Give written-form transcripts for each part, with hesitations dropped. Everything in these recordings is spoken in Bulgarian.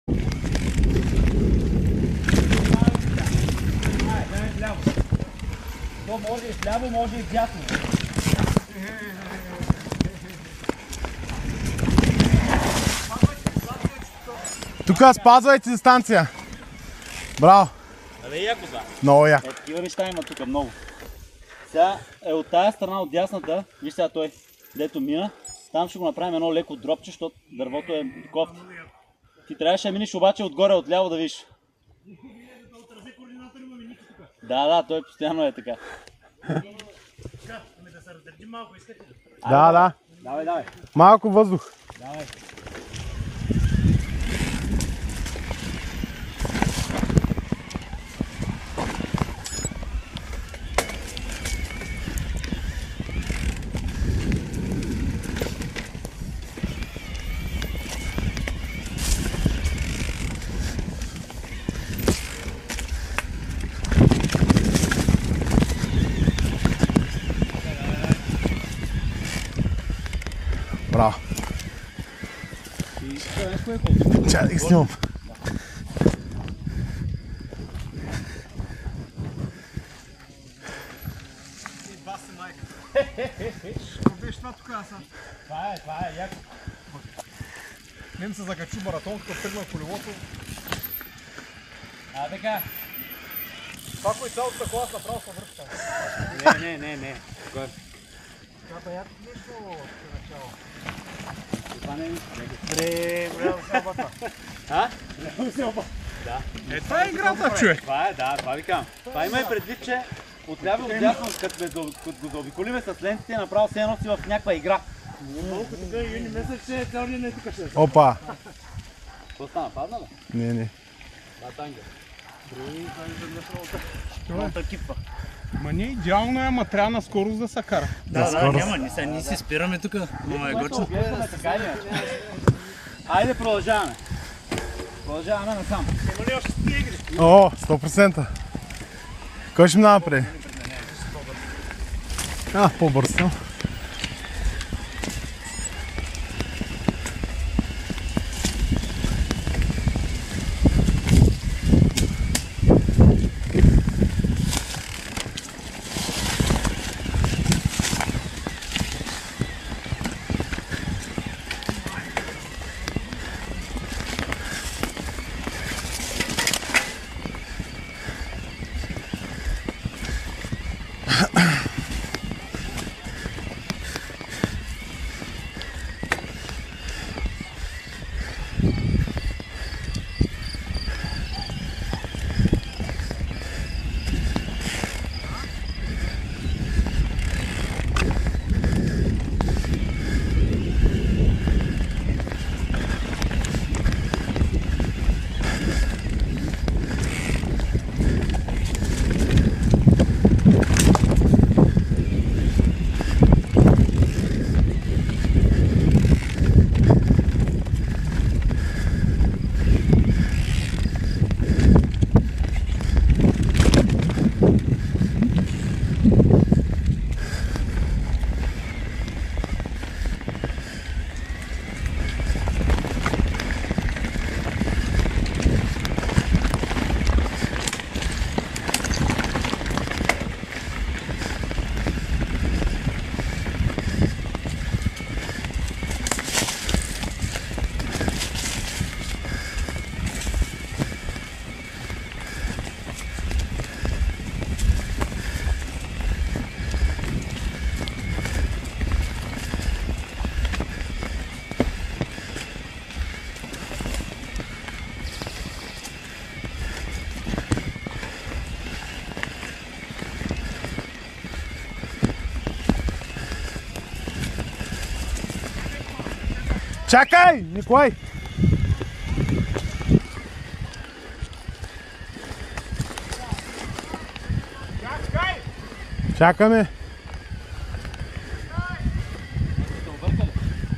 То може и вляво, може и вдясно. Тук спазвайте дистанция. Браво. Абе, яко да. Много яко. Такива неща има тук много. Сега е от тази страна, от дясната, виж сега той, дето мина, там ще го направим едно леко дропче, защото дървото е кофти. Ти трябваше да миниш обаче отгоре, отляво да виж. Да, той постоянно е така. Да се раздържим малко, искате ли? Да. Давай. Малко въздух. Давай. Браво. Чакай да ги снимам. Беше това тук, аз съм. Това е яко. Мен се закачу маратон, като тръгна колелото. Така. Това, кой цялото кола направо се връща. Не. Това яко нещо в начало. Това не е Голямо селбата. Да. Това е играта, човек. Това викам. Това има и предвид, че отляво и отдясно, като го заобиколиме с лентите, направо се носи в някаква игра. Малко така и не мисля, че цял ден е тук ще. Опа. Какво стана? Падна ли? Не. Това тангер. Малата кипва. Ма не идеално е, ама трябва на скорост да се кара. Да, няма, ние си спираме тук. Но е гочно. Айде продължаваме. Продължаваме насам. Има ли още игри? О, 100%. Кой ще минава напред? По-бърз съм. Чакай, Николай! Чакаме.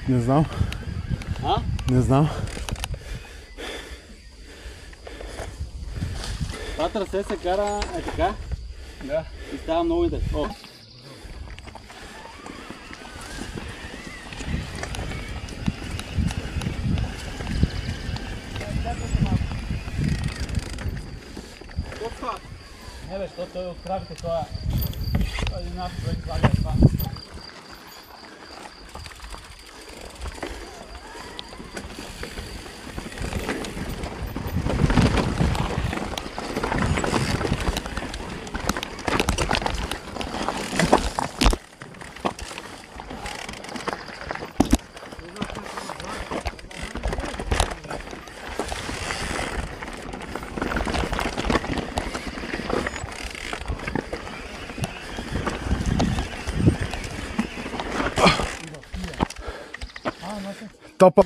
Не знам. Не знам. Това трасе се кара е така. Да. И става много интересно. Не бе, защото той от кравите това... Един наш човек слага това. Топа.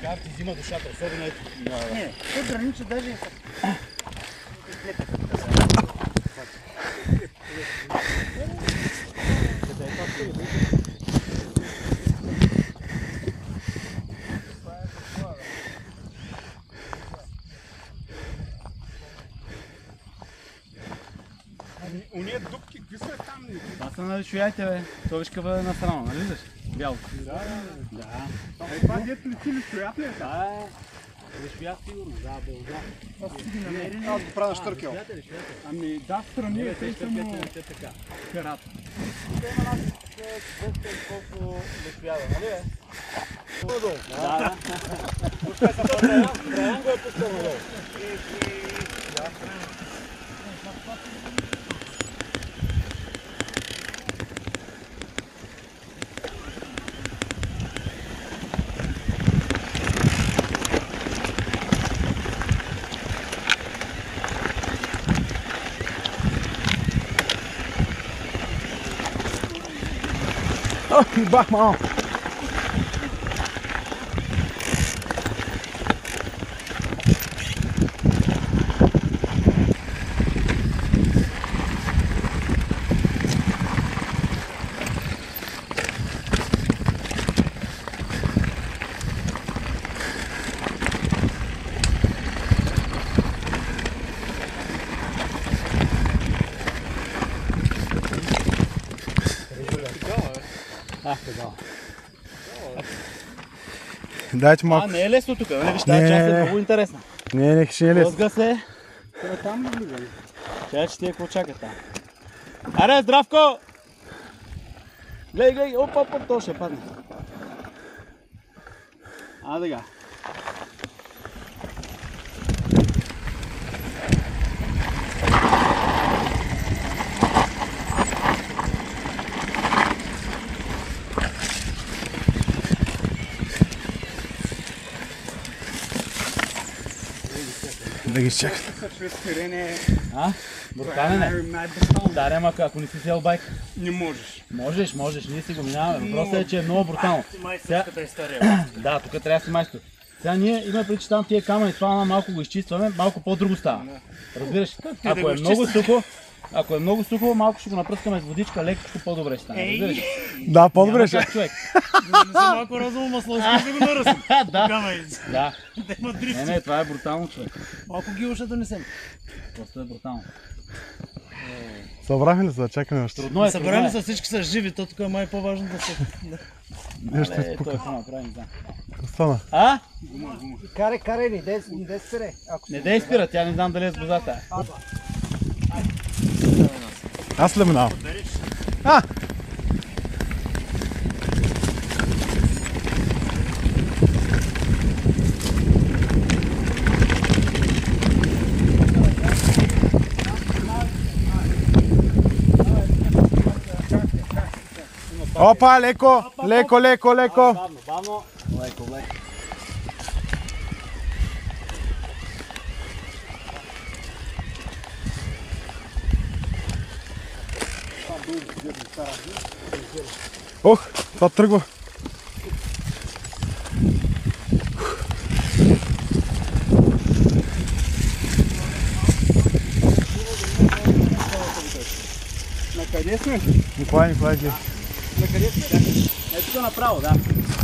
Как ти взима душата, особено ето. Не, той граничи даже... Уния дупки, какви са там? Това са на шуяйте, бе. То виж къва е на страна, нали виждаш? Бяло. Да. Това дето ли ти ли стоят ли? Да, е. Шуят сигурно, да, бълга. Аз го правя на штъркел. Ами да, страни е тъй само така. карата. Те има нас колко дошуява, нали бе? Долу. Да. Траян го е пускал надолу. Бах мал. Дайте малко. Не е лесно тук, нали? Виж, тази част е много интересна. Не, ще е лесно. Лъзга се. Там ли влизали? Тя ще ти е какво чака там. Аре, здравко! Гледай, оп, то ще падне. Сега. Да ги чакат. Брутален е. Да, ама ако не си взел байк. Не можеш. Можеш, ние си го минаваме. Въпросът е, че е много брутално. Майсторската история. Да, тук трябва да си майстор. Сега ние имаме преди, че там тия камъни, това малко го изчистваме, малко по-друго става. Разбираш? Ако е много сухо, малко ще го напръскаме с водичка, лекичко по-добре ще стане. Разбираш? Да, по-добре ще. Няма как, човек. Не съм малко розово масло, ще го наръсим. Да. Да има дрифти. Не, това е брутално, човек. Малко гило ще донесем. Просто е брутално. Събрахме ли се да чакаме още? Трудно е, Събрали са, всички са живи, то тук е май по-важно да се... Нещо Той какво направи, не знам. стана. А? Карай, не дей спире. Не дей спира, тя не знам дали е с бозата. Аз ли минавам? А! Опа, леко, леко, леко, леко. Бавно, бавно. Леко, леко. Ох, това тръгва. На къде сме? Николай, Николай, ти. На къде сме? Ето тук направо, да.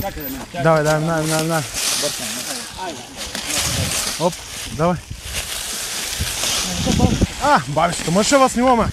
Чакай да минем. Давай, давай, на. Айде. Оп, давай. А, бабището, мъж ще вас снимаме.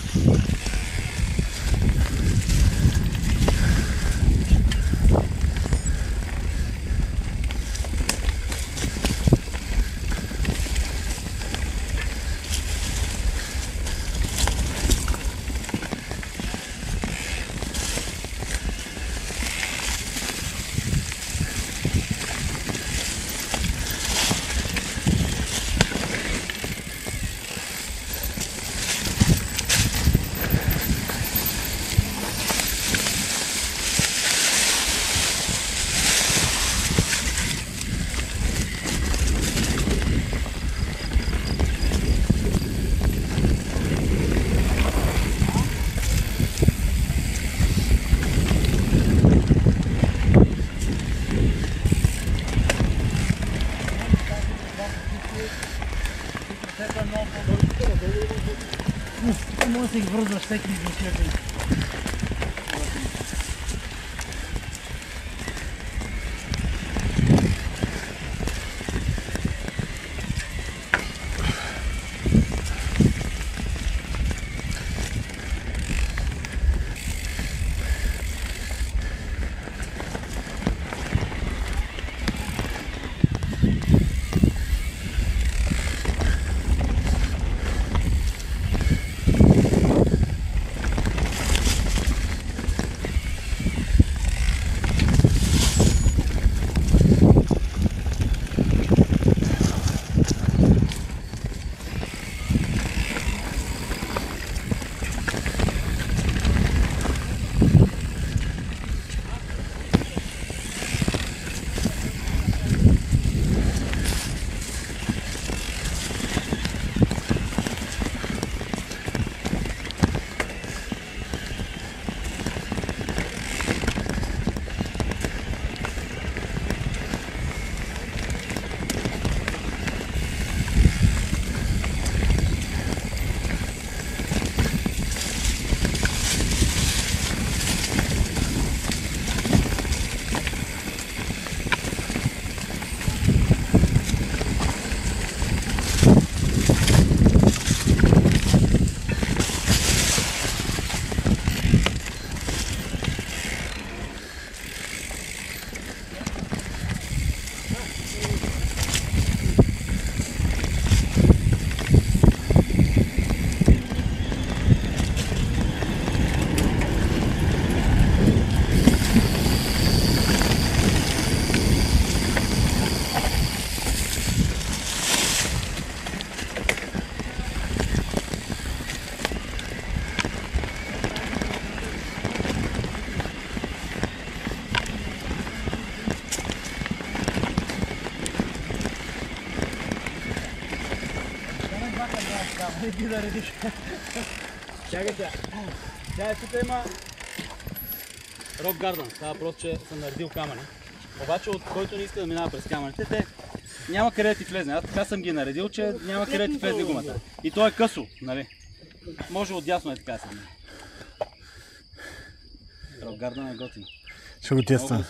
Може да се ги връзваш всеки измишлетен. Иди да редиш. Чакай тя. Тя тук има Рок Гардън. Става просто, че съм наредил камъни. Обаче от който не иска да минава през камъните, те няма къде да ти влезне. Аз така съм ги наредил, че няма къде да ти влезне гумата. И то е късо, нали? Може отдясно е така да се мине. Рок Гардън е готино. Ще го тествам.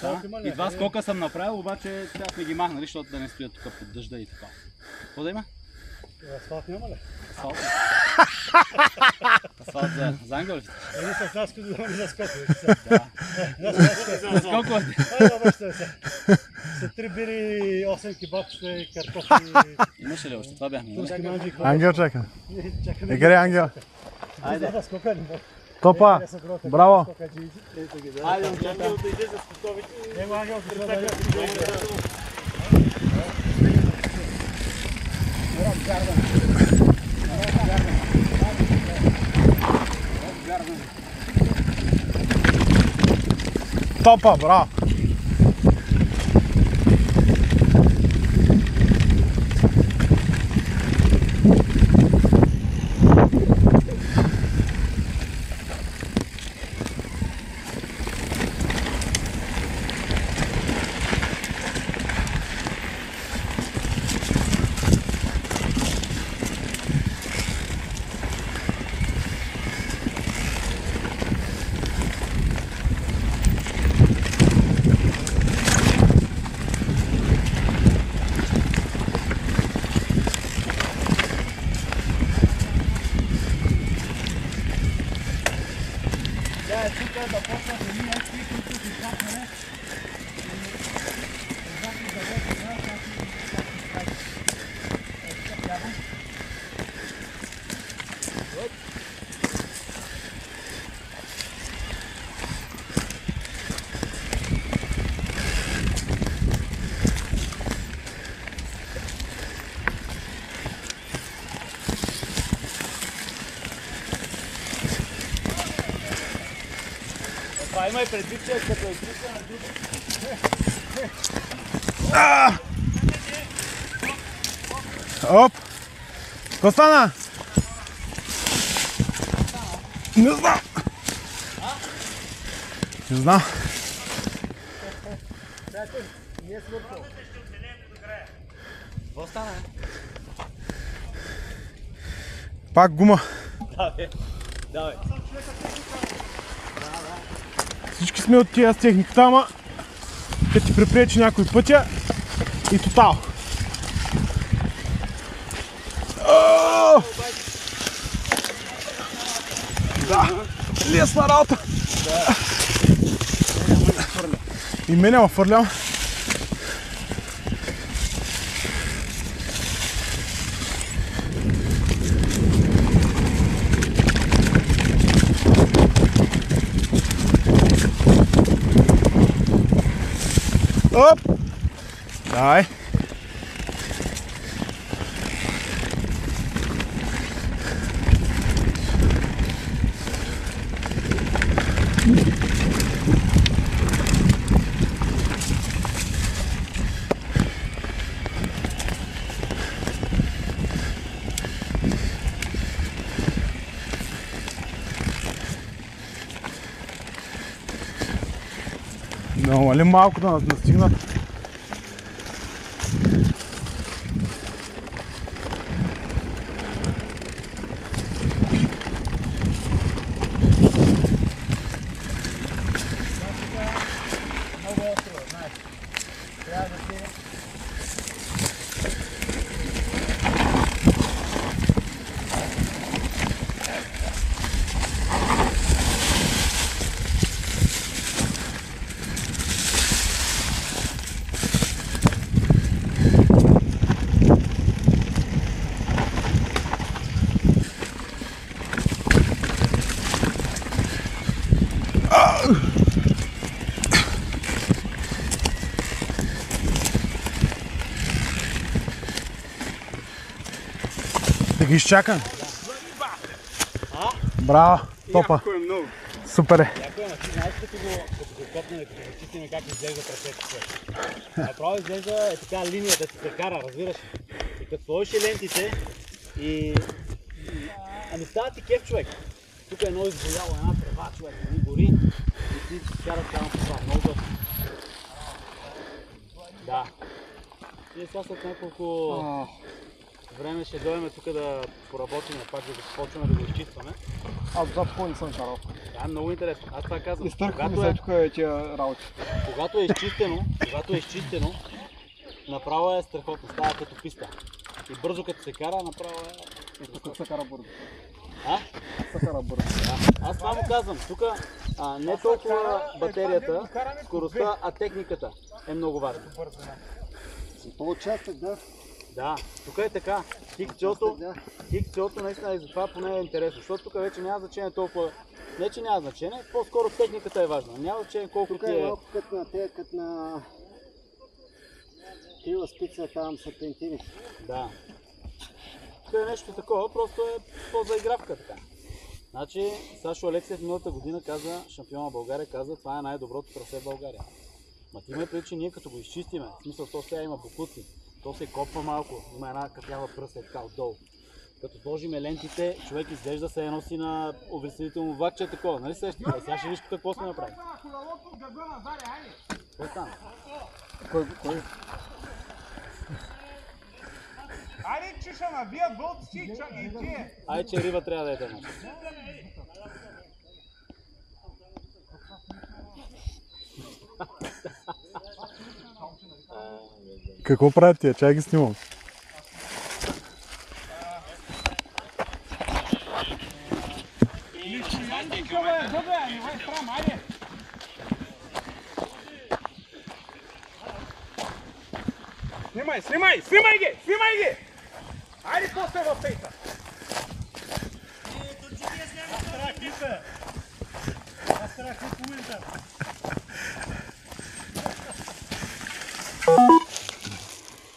И два скока съм направил, обаче сега сме ги махнали, защото да не стоят тук под дъжда и така. Какво да има? Асфалт няма ли? Асфалт. Асфалт за ангелите. Еми с нас като за скокове. За скоковете. Са 3 бири, 8 кебабчета, картофи. Имаше ли още? Това бяхме. Турски манджи. Ангел чака. Чакаме. Къде е Ангел? Айде. Скока не мога. Топа! Браво! Айде, Ангелото иди за скотовите. Него Ангел се притака. Топа, браво! Това има и предвид, че като е кръста на друго. Оп! Какво стана? Не знам! Не знам. Какво стана? Пак гума. Давай. Давай. Всички сме от тия с техниката, ама като ти припречи някой пътя и тотал. Да, лесна работа. И мене ма фърлям. Оп! Давай! Намали малко да нас настигнат. Да ги изчакам. Браво, топа. Супер е. Яко е, ти знаеш като го копнем, като го чистиме как изглежда пресечката. Направо изглежда е така линия да се кара, разбираш. И като сложиш лентите и... Ами става ти кеф, човек. Тук е много изболяло, една трева, човек, не гори. И ти караш само по това, много доста. Да. И сега след няколко време ще дойдем тук да поработим пак, да почваме да го изчистваме. Аз за такова не съм карал. Това е много интересно. Аз това казвам. Изтъркахме се тук тия работи. Когато е изчистено, направо е страхотно, става като писта. И бързо като се кара, направо е... Тук се кара бързо. А? Се кара бързо. Да. Аз това му казвам, тук не толкова батерията, скоростта, а техниката е много важна. За този участък, да. Да, тук е така. Хикцелото наистина и затова поне е интересно, защото тук вече няма значение толкова. Не, че няма значение, по-скоро техниката е важна. Няма значение колко Тук ти е е. малко като на крила спица, там серпентини. Да. Тук е нещо такова, просто е по-заигравка така. Значи, Сашо Алексиев миналата година каза, шампион на България каза, това е най-доброто трасе в България. Ма ти ме преди, че ние като го изчистиме, в смисъл, то сега има бокуци, то се копва малко, има една кафява пръста така отдолу. Като сложиме лентите, човек изглежда се носи на увеселително влакче такова, нали сещате? Сега ще виж какво сме направили. Какво стана? Кой? Айде, че ще набият болци и тие. Айде, че риба трябва да е нещо. Какво правят тия? Чай ги снимам. Снимай ги! Айде после в фейса!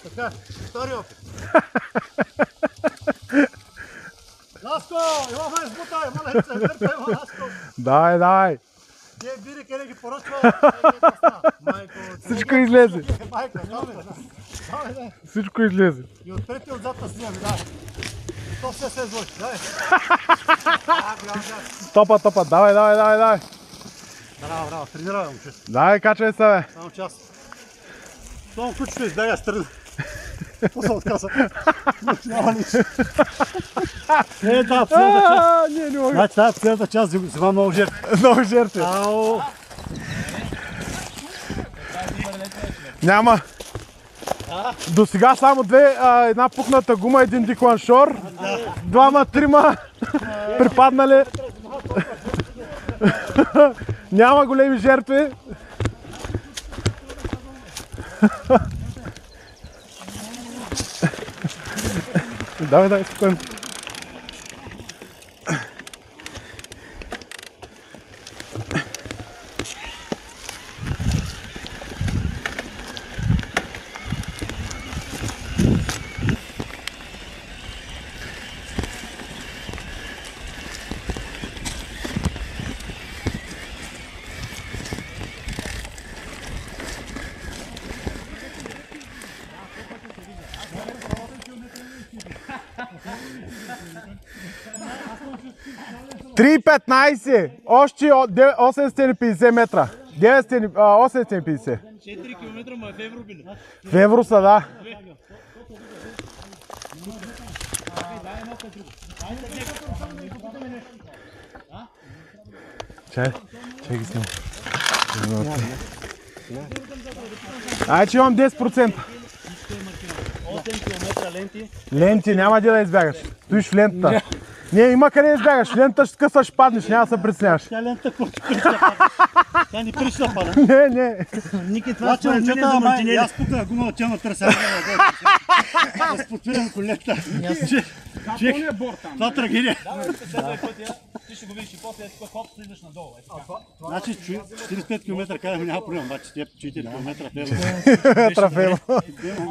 Така, втори опит. Ласко, имаме избутай, малеца, въртай, Ласко. Давай. Тие бири, къде ги поръчва. Всичко излезе. Майко, давай. Всичко излезе. И отпред и отзад на снимаме, давай. И то все се излъчи, давай. Топа, давай. Браво, тренирай, момче. Давай, качвай се, бе. Само час. Само ключето избяга страна. Какво се отказа? Няма лич. Не, да, последната част. Не мога. Значи тази последната част взима много жертви. Много жертви. Ау! Няма. До сега само една пукната гума, един дикланшор, двама-трима припаднали. Няма големи жертви. Давай, спокойно. Три 15, още 850 метра. 850. 4 км, ма в евро били. В евро са, да. Чай ги снимам. Че имам 10%. 8 км ленти. Ленти, няма да избягаш. Стоиш в лентата. Не, има къде избягаш. В лентата ще скъсаш, ще паднеш, няма да се притесняваш. Тя лента, който прища пада. Тя ни прища пада. Не. Ники, това ще е за мантинели. Аз пука гума от тема търся. Да спотвирам колета. Капон е бор там. Това трагедия. Ти ще го видиш и после хоп, слизаш надолу. Значи 45 км казваме няма проблем, обаче тия 4 км в евро.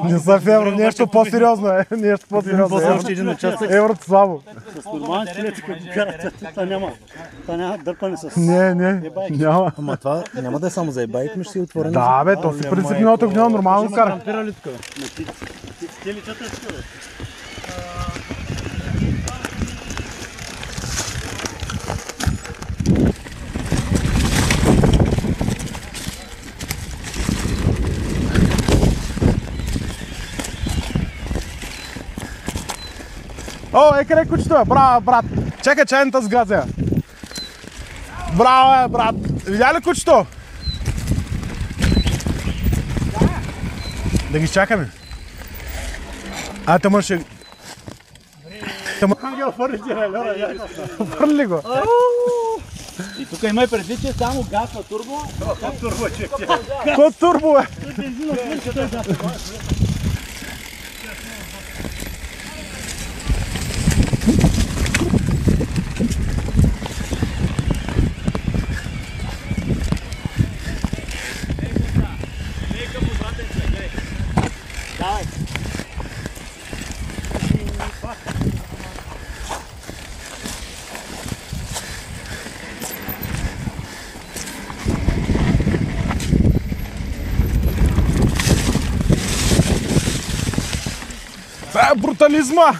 Не са в евро, нещо по-сериозно е. Нещо по-сериозно е. Еврото слабо. С нормални колети, като го карат, това няма дърпане с... Не, няма. Ама това няма да е само за ебайк, ми ще си отворен. Да, бе, то си принцип миналата година нормално кара. Те личата е така, бе. О, къде кучето е? Браво, брат. Чекай чайната сградя. Браво, брат. Видя ли кучето? Да ги чакаме. Тъмън ще... Ангел фърли Лера, Фърли го. И тук има и предвид, че само газ на турбо. турбо е чек. Кой турбо е? Това е брутализма!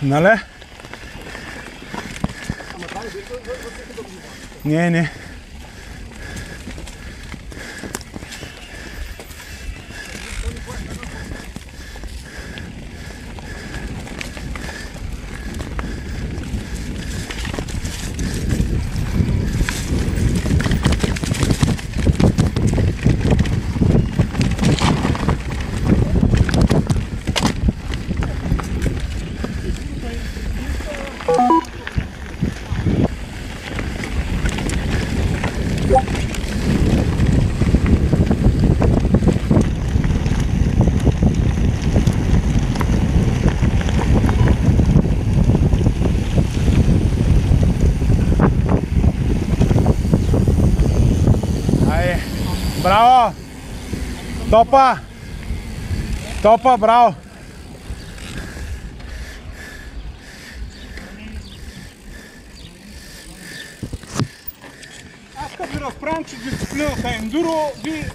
Нали? Не. Браво! Топа, браво! Аз като ви разправям, че дисциплината е ендуро, ви